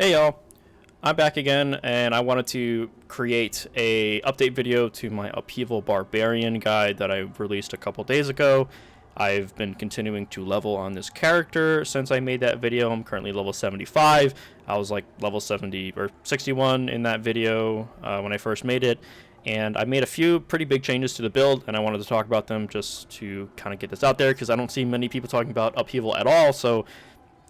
Hey y'all, I'm back again and I wanted to create a update video to my Upheaval Barbarian guide that I released a couple days ago. I've been continuing to level on this character since I made that video. I'm currently level 75. I was like level 70 or 61 in that video when I first made it. And I made a few pretty big changes to the build and I wanted to talk about them just to kind of get this out there because I don't see many people talking about Upheaval at all, so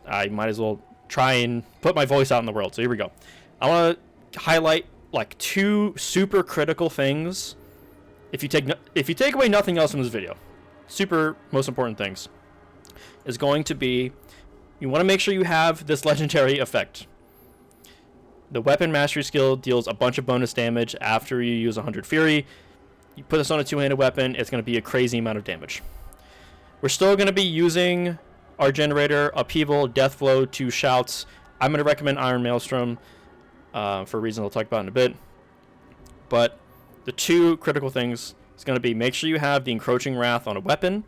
I might as well try and put my voice out in the world. So here we go. I want to highlight like two super critical things. If you take away nothing else from this video, super most important things is going to be you want to make sure you have this legendary effect. The weapon mastery skill deals a bunch of bonus damage after you use 100 fury. You put this on a two-handed weapon, it's going to be a crazy amount of damage. We're still going to be using our generator, Upheaval, Deathblow, 2 shouts. I'm going to recommend Iron Maelstrom for reasons I'll talk about in a bit. But the two critical things is going to be make sure you have the Encroaching Wrath on a weapon.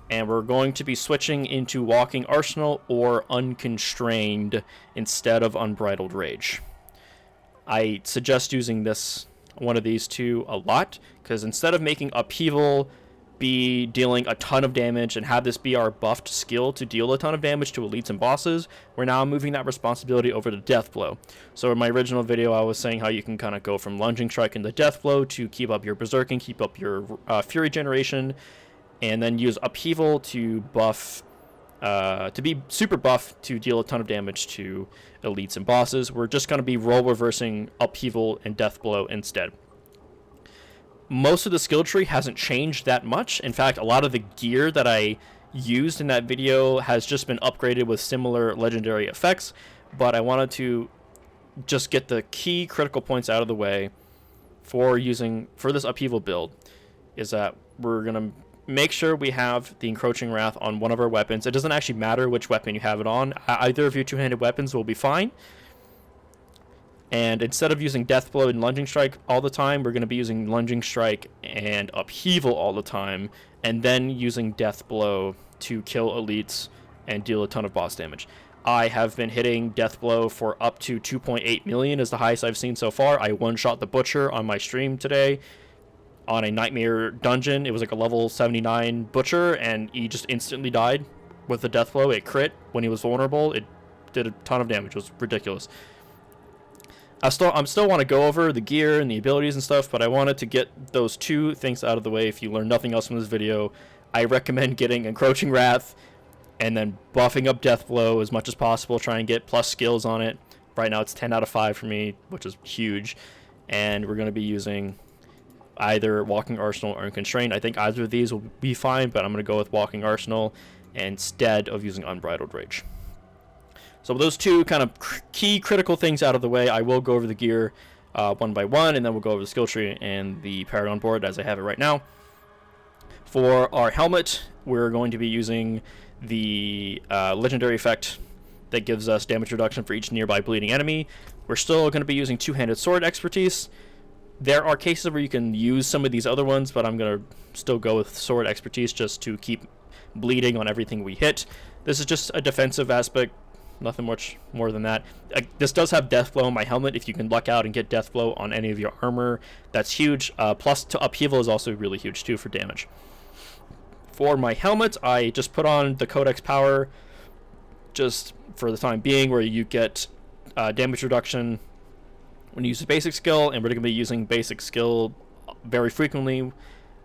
And we're going to be switching into Walking Arsenal or Unconstrained instead of Unbridled Rage. I suggest using one of these two a lot, because instead of making Upheaval be dealing a ton of damage and have this be our buffed skill to deal a ton of damage to elites and bosses, we're now moving that responsibility over to Deathblow. So in my original video I was saying how you can kind of go from Lunging Strike into Deathblow to keep up your Berserking, keep up your Fury generation, and then use Upheaval to buff, to be super buff to deal a ton of damage to elites and bosses. We're just going to be role reversing Upheaval and Deathblow instead. Most of the skill tree hasn't changed that much. In fact, a lot of the gear that I used in that video has just been upgraded with similar legendary effects, but I wanted to just get the key critical points out of the way for this Upheaval build, is that we're going to make sure we have the Encroaching Wrath on one of our weapons. It doesn't actually matter which weapon you have it on. Either of your two-handed weapons will be fine. And instead of using Deathblow and Lunging Strike all the time, we're going to be using Lunging Strike and Upheaval all the time, and then using Deathblow to kill elites and deal a ton of boss damage. I have been hitting Deathblow for up to 2.8 million is the highest I've seen so far. I one-shot the Butcher on my stream today on a Nightmare dungeon. It was like a level 79 Butcher, and he just instantly died with the Deathblow. It crit when he was vulnerable. It did a ton of damage. It was ridiculous. I still want to go over the gear and the abilities and stuff, but I wanted to get those two things out of the way. If you learn nothing else from this video, I recommend getting Encroaching Wrath and then buffing up Deathblow as much as possible. Try and get plus skills on it. Right now it's 10 out of 5 for me, which is huge. And we're going to be using either Walking Arsenal or Unconstrained. I think either of these will be fine, but I'm going to go with Walking Arsenal instead of using Unbridled Rage. So with those two kind of key critical things out of the way, I will go over the gear one by one, and then we'll go over the skill tree and the Paragon board as I have it right now. For our helmet, we're going to be using the legendary effect that gives us damage reduction for each nearby bleeding enemy. We're still going to be using two-handed sword expertise. There are cases where you can use some of these other ones, but I'm going to still go with sword expertise just to keep bleeding on everything we hit. This is just a defensive aspect. Nothing much more than that. This does have Deathblow on my helmet. If you can luck out and get Deathblow on any of your armor, that's huge. Plus, to Upheaval is also really huge too for damage. For my helmet, I just put on the Codex Power just for the time being, where you get damage reduction when you use a basic skill, and we're going to be using basic skill very frequently.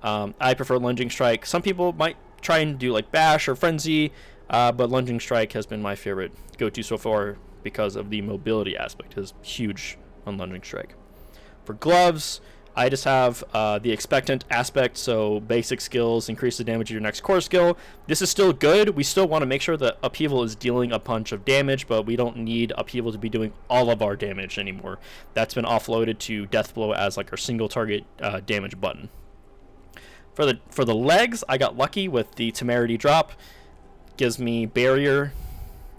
I prefer Lunging Strike. Some people might try and do like Bash or Frenzy, but Lunging Strike has been my favorite go-to so far because of the mobility aspect. Is huge on Lunging Strike. For gloves, I just have the expectant aspect, so basic skills increase the damage of your next core skill. This is still good. We still want to make sure that Upheaval is dealing a bunch of damage, but we don't need Upheaval to be doing all of our damage anymore. That's been offloaded to Deathblow as like our single target damage button. For the legs, I got lucky with the Temerity drop. Gives me barrier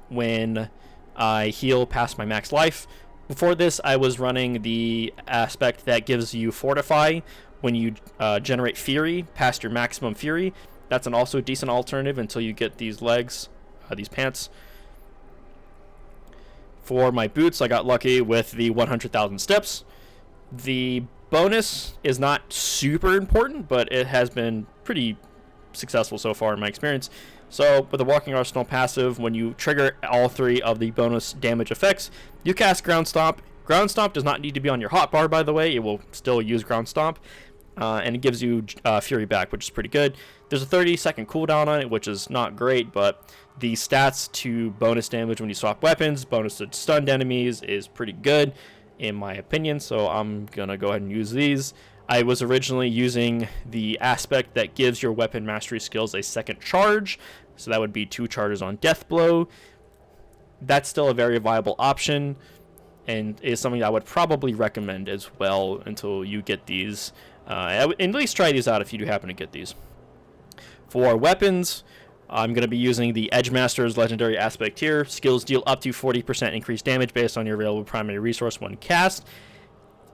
when I heal past my max life. Before this, I was running the aspect that gives you Fortify when you generate Fury past your maximum Fury. That's an also decent alternative until you get these legs, these pants. For my boots, I got lucky with the 100,000 steps. The bonus is not super important, but it has been pretty successful so far in my experience. So with the Walking Arsenal passive, when you trigger all 3 of the bonus damage effects, you cast Ground Stomp. Ground Stomp does not need to be on your hotbar, by the way. It will still use Ground Stomp. And it gives you Fury back, which is pretty good. There's a 30-second cooldown on it, which is not great, but the stats to bonus damage when you swap weapons, bonus to stunned enemies is pretty good, in my opinion, so I'm going to go ahead and use these. I was originally using the aspect that gives your weapon mastery skills a second charge, so that would be 2 charges on Death Blow. That's still a very viable option, and is something I would probably recommend as well until you get these. At least try these out if you do happen to get these. For weapons, I'm going to be using the Edgemaster's Legendary Aspect here. Skills deal up to 40% increased damage based on your available primary resource when cast.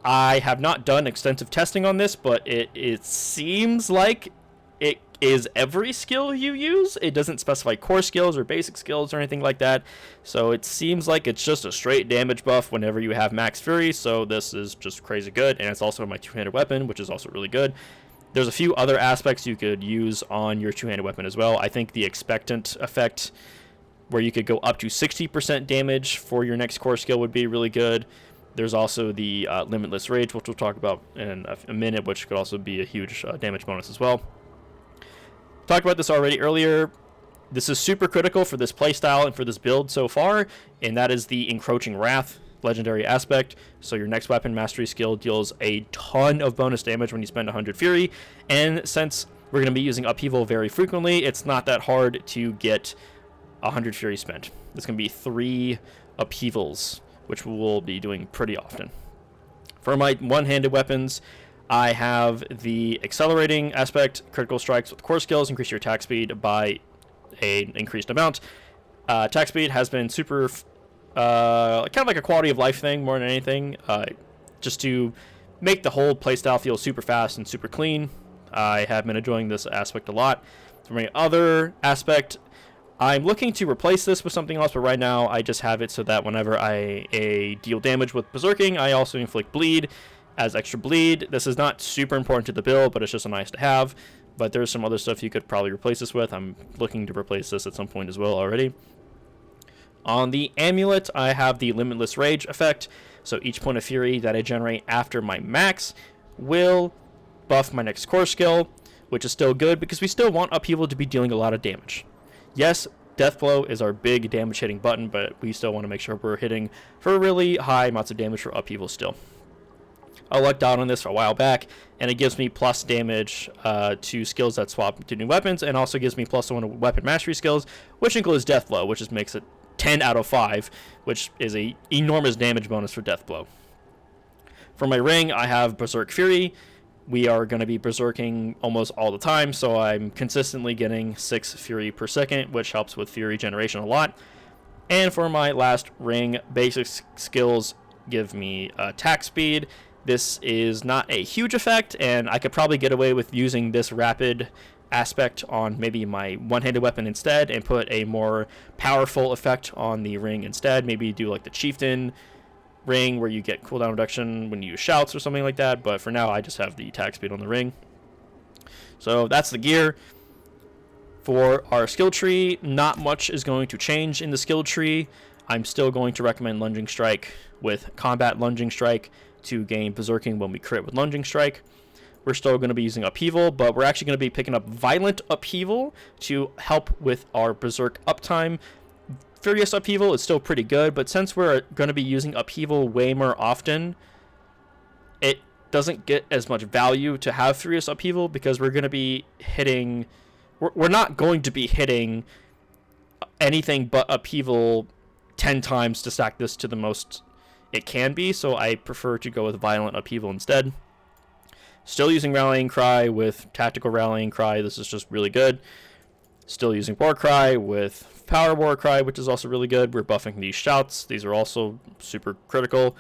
I have not done extensive testing on this, but it seems like it is every skill you use. It doesn't specify core skills or basic skills or anything like that. So it seems like it's just a straight damage buff whenever you have max fury. So this is just crazy good. And it's also my two-handed weapon, which is also really good. There's a few other aspects you could use on your two-handed weapon as well. I think the expectant effect, where you could go up to 60% damage for your next core skill, would be really good. There's also the Limitless Rage, which we'll talk about in a minute, which could also be a huge damage bonus as well. Talked about this already earlier. This is super critical for this playstyle and for this build so far, and that is the Encroaching Wrath legendary aspect. So your next weapon mastery skill deals a ton of bonus damage when you spend 100 Fury, and since we're going to be using Upheaval very frequently, it's not that hard to get 100 Fury spent. There's going to be 3 Upheavals, which we'll be doing pretty often. For my one-handed weapons, I have the accelerating aspect. Critical strikes with core skills increase your attack speed by an increased amount. Attack speed has been super, kind of like a quality of life thing more than anything, just to make the whole playstyle feel super fast and super clean. I have been enjoying this aspect a lot. For my other aspect, I'm looking to replace this with something else, but right now I just have it so that whenever I deal damage with Berserking, I also inflict bleed as extra bleed. This is not super important to the build, but it's just a nice to have. But there's some other stuff you could probably replace this with. I'm looking to replace this at some point as well already. On the amulet, I have the Limitless Rage effect. So each point of fury that I generate after my max will buff my next core skill, which is still good because we still want Upheaval to be dealing a lot of damage. Yes, Death Blow is our big damage hitting button, but we still want to make sure we're hitting for really high amounts of damage for Upheaval still. I lucked out on this for a while back, and it gives me plus damage to skills that swap to new weapons, and also gives me plus 1 weapon mastery skills, which includes Death Blow, which just makes it 10 out of 5, which is a enormous damage bonus for Death Blow. For my ring, I have Berserk Fury. We are going to be berserking almost all the time, so I'm consistently getting 6 Fury per second, which helps with Fury generation a lot. And for my last ring, basic skills give me attack speed. This is not a huge effect, and I could probably get away with using this rapid aspect on maybe my one-handed weapon instead and put a more powerful effect on the ring instead. Maybe do like the Chieftain ring where you get cooldown reduction when you use shouts or something like that, but for now I just have the attack speed on the ring. So that's the gear. For our skill tree, not much is going to change in the skill tree. I'm still going to recommend Lunging Strike with Combat Lunging Strike to gain Berserking when we crit with Lunging Strike. We're still going to be using Upheaval, but we're actually going to be picking up Violent Upheaval to help with our Berserk uptime. Furious Upheaval is still pretty good, but since we're going to be using Upheaval way more often, it doesn't get as much value to have Furious Upheaval because we're going to be hitting... We're not going to be hitting anything but Upheaval 10 times to stack this to the most it can be, so I prefer to go with Violent Upheaval instead. Still using Rallying Cry with Tactical Rallying Cry. This is just really good. Still using War Cry with Power War Cry, which is also really good. We're buffing these shouts. These are also super critical.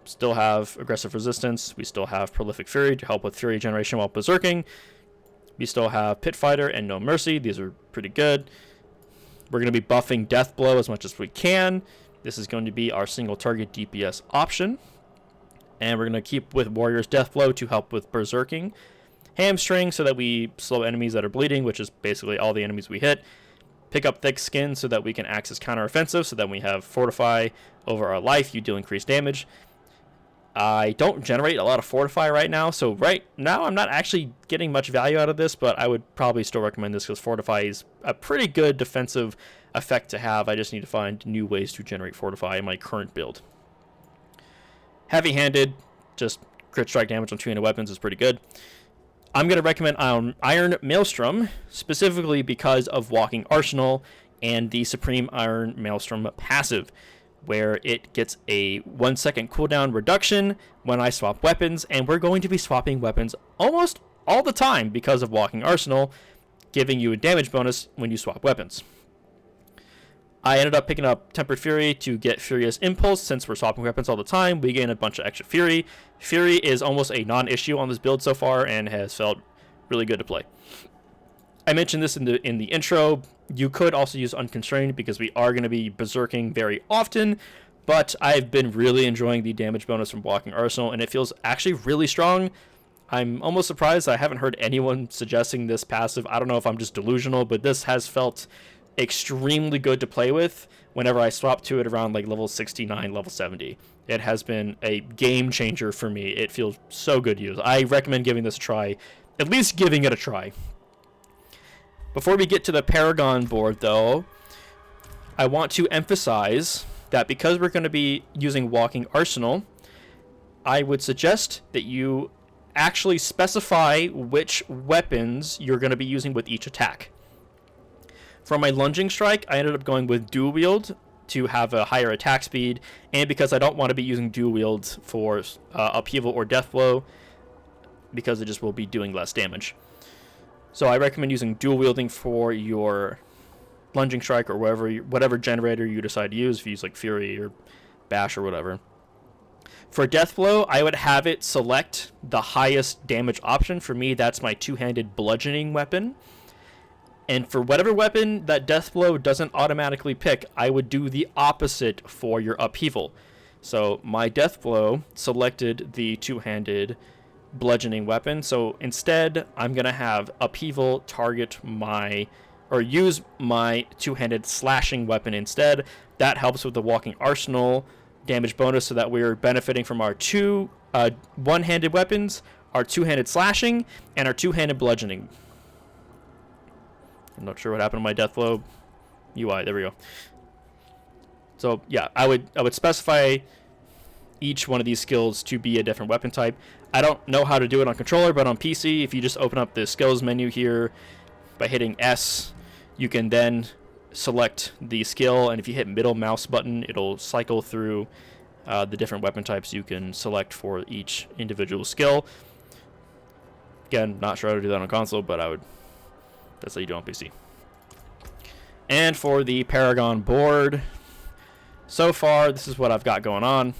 Still have Aggressive Resistance. We still have Prolific Fury to help with Fury generation while berserking. We still have Pit Fighter and No Mercy. These are pretty good. We're going to be buffing Death Blow as much as we can. This is going to be our single target DPS option. And we're going to keep with Warrior's Deathblow to help with berserking. Hamstring so that we slow enemies that are bleeding, which is basically all the enemies we hit. Pick up Thick Skin so that we can access counteroffensive, so that we have Fortify over our life. You deal increased damage. I don't generate a lot of Fortify right now, so right now I'm not actually getting much value out of this, but I would probably still recommend this because Fortify is a pretty good defensive effect to have. I just need to find new ways to generate Fortify in my current build. Heavy-handed, just crit strike damage on two-handed weapons is pretty good. I'm going to recommend Iron Maelstrom, specifically because of Walking Arsenal and the Supreme Iron Maelstrom passive, where it gets a 1 second cooldown reduction when I swap weapons, and we're going to be swapping weapons almost all the time because of Walking Arsenal, giving you a damage bonus when you swap weapons. I ended up picking up Tempered Fury to get Furious Impulse. Since we're swapping weapons all the time, we gain a bunch of extra Fury. Fury is almost a non-issue on this build so far and has felt really good to play. I mentioned this in the intro. You could also use Unconstrained because we are going to be berserking very often, but I've been really enjoying the damage bonus from Walking Arsenal, and it feels actually really strong. I'm almost surprised I haven't heard anyone suggesting this passive. I don't know if I'm just delusional, but this has felt extremely good to play with whenever I swap to it around like level 69, level 70. It has been a game changer for me. It feels so good to use. I recommend giving this a try, at least giving it a try. Before we get to the Paragon board, though, I want to emphasize that because we're going to be using Walking Arsenal, I would suggest that you actually specify which weapons you're going to be using with each attack. For my Lunging Strike, I ended up going with Dual Wield to have a higher attack speed, and because I don't want to be using Dual Wield for Upheaval or Deathblow, because it just will be doing less damage. So I recommend using dual wielding for your Lunging Strike or whatever generator you decide to use. If you use like Fury or Bash or whatever. For Deathblow, I would have it select the highest damage option. For me, that's my two-handed bludgeoning weapon. And for whatever weapon that Deathblow doesn't automatically pick, I would do the opposite for your Upheaval. So my Deathblow selected the two-handed bludgeoning weapon, so instead I'm gonna have Upheaval target use my two-handed slashing weapon instead. That helps with the Walking Arsenal damage bonus, so that we're benefiting from our two one-handed weapons, our two-handed slashing, and our two-handed bludgeoning. I'm not sure what happened to my Deathblow UI. There we go. So yeah, I would specify each one of these skills to be a different weapon type. I don't know how to do it on controller, but on PC, if you just open up the skills menu here by hitting S, you can then select the skill, and if you hit middle mouse button, it'll cycle through the different weapon types you can select for each individual skill. Again, not sure how to do that on console, but that's how you do it on PC. And for the Paragon board, so far, this is what I've got going on.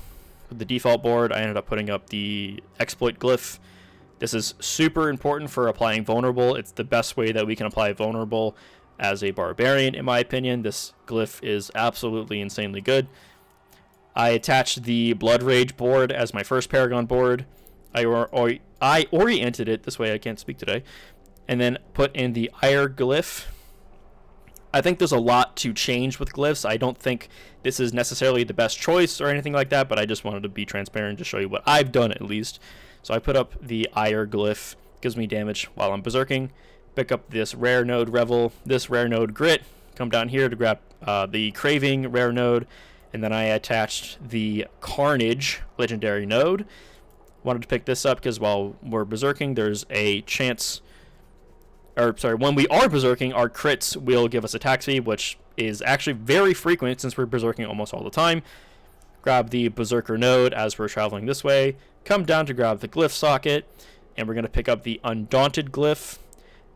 The default board, I ended up putting up the exploit glyph. This is super important for applying vulnerable. It's the best way that we can apply vulnerable as a barbarian, in my opinion. This glyph is absolutely insanely good. I attached the Blood Rage board as my first Paragon board. I oriented it, this way I can't speak today, and then put in the Ire glyph. I think there's a lot to change with glyphs. I don't think this is necessarily the best choice or anything like that, but I just wanted to be transparent to show you what I've done at least. So I put up the Ire glyph, gives me damage while I'm berserking. Pick up this rare node Revel, this rare node Grit, come down here to grab the Craving rare node, and then I attached the Carnage legendary node. Wanted to pick this up because while we're berserking, there's a chance, when we are berserking, our crits will give us attack speed, which is actually very frequent since we're berserking almost all the time. Grab the Berserker node as we're traveling this way, come down to grab the glyph socket, and we're going to pick up the Undaunted glyph.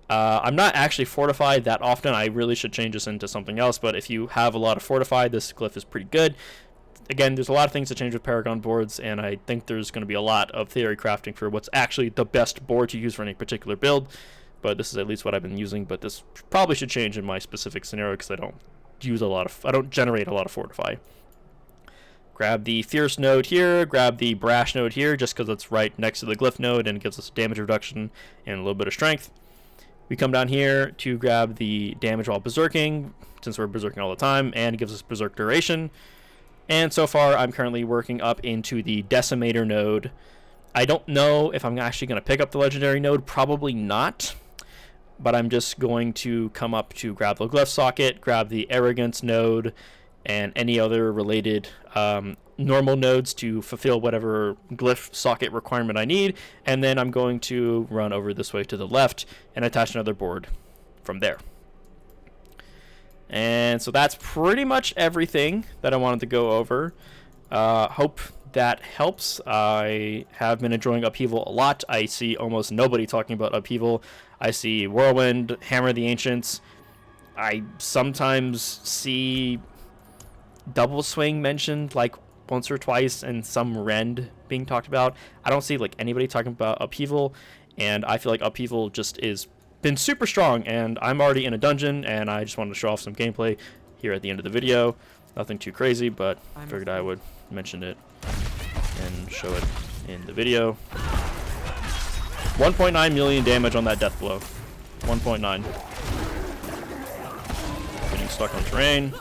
I'm not actually fortified that often. I really should change this into something else, but if you have a lot of fortified, this glyph is pretty good. Again, there's a lot of things to change with Paragon boards, and I think there's going to be a lot of theory crafting for what's actually the best board to use for any particular build. But this is at least what I've been using, but this probably should change in my specific scenario because I don't generate a lot of fortify. grab the Fierce node here, grab the Brash node here, just because it's right next to the Glyph node and it gives us damage reduction and a little bit of strength. We come down here to grab the damage while berserking, since we're berserking all the time, and it gives us berserk duration. And so far, I'm currently working up into the Decimator node. I don't know if I'm actually going to pick up the Legendary node, probably not. But I'm just going to come up to grab the Glyph socket, grab the Arrogance node, and any other related normal nodes to fulfill whatever Glyph socket requirement I need. And then I'm going to run over this way to the left and attach another board from there. And so that's pretty much everything that I wanted to go over. Hope that helps. I have been enjoying Upheaval a lot. I see almost nobody talking about Upheaval. I see Whirlwind, Hammer of the Ancients. I sometimes see Double Swing mentioned like once or twice, and some Rend being talked about. I don't see like anybody talking about Upheaval, and I feel like Upheaval just is been super strong, and I'm already in a dungeon, and I just wanted to show off some gameplay here at the end of the video. Nothing too crazy, but I figured I would mention it and show it in the video. 1.9 million damage on that death blow. 1.9. Getting stuck on terrain.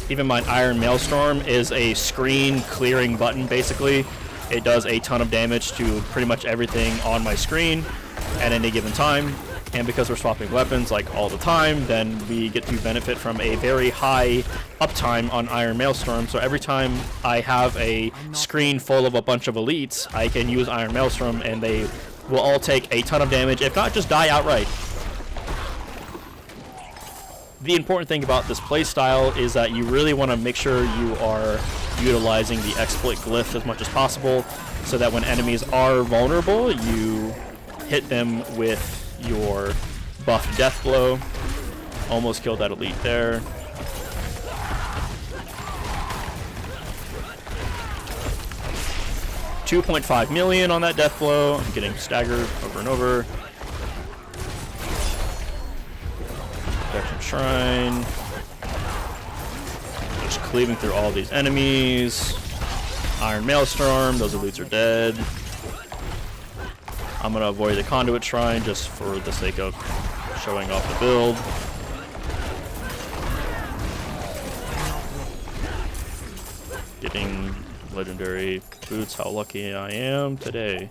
Keep in mind, Iron Maelstrom is a screen clearing button, basically. It does a ton of damage to pretty much everything on my screen at any given time. And because we're swapping weapons like all the time, then we get to benefit from a very high uptime on Iron Maelstrom. So every time I have a screen full of a bunch of elites, I can use Iron Maelstrom and they will all take a ton of damage, if not just die outright. The important thing about this playstyle is that you really want to make sure you are utilizing the exploit glyph as much as possible, so that when enemies are vulnerable, you hit them with your buff death blow. Almost killed that elite there. $2.5 million on that death blow. I'm getting staggered over and over. Protection Shrine. Just cleaving through all these enemies. Iron Maelstrom. Those elites are dead. I'm going to avoid the Conduit Shrine just for the sake of showing off the build. Getting legendary boots. How lucky I am today.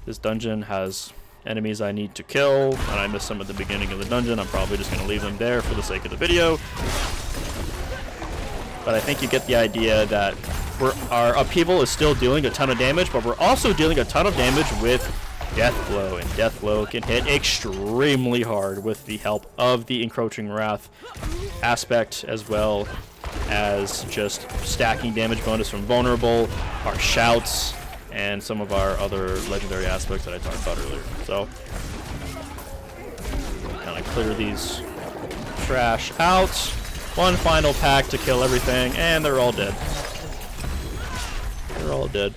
This dungeon has enemies I need to kill, and I missed some at the beginning of the dungeon. I'm probably just going to leave them there for the sake of the video. But I think you get the idea that our Upheaval is still dealing a ton of damage, but we're also dealing a ton of damage with Death Blow, and Death Blow can hit extremely hard with the help of the Encroaching Wrath aspect, as well as just stacking damage bonus from Vulnerable, our Shouts, and some of our other legendary aspects that I talked about earlier. So, kind of clear these trash out. One final pack to kill everything, and they're all dead. They're all dead.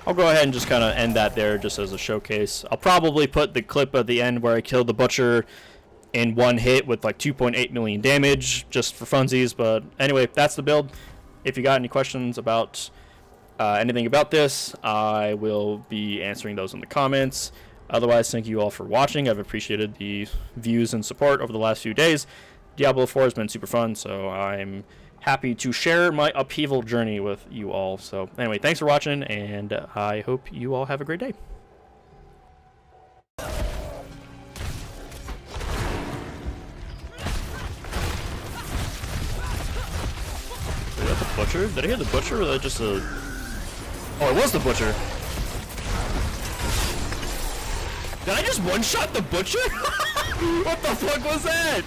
I'll go ahead and just kind of end that there just as a showcase. I'll probably put the clip at the end where I killed the Butcher in one hit with like 2.8 million damage just for funsies. But anyway, that's the build. If you got any questions about anything about this, I will be answering those in the comments. Otherwise, thank you all for watching. I've appreciated the views and support over the last few days. Diablo 4 has been super fun, so I'm happy to share my Upheaval journey with you all. So anyway, thanks for watching, and I hope you all have a great day. Is that the Butcher? Did I hear the Butcher, or was that just a... Oh, it was the Butcher. Did I just one-shot the Butcher? What the fuck was that?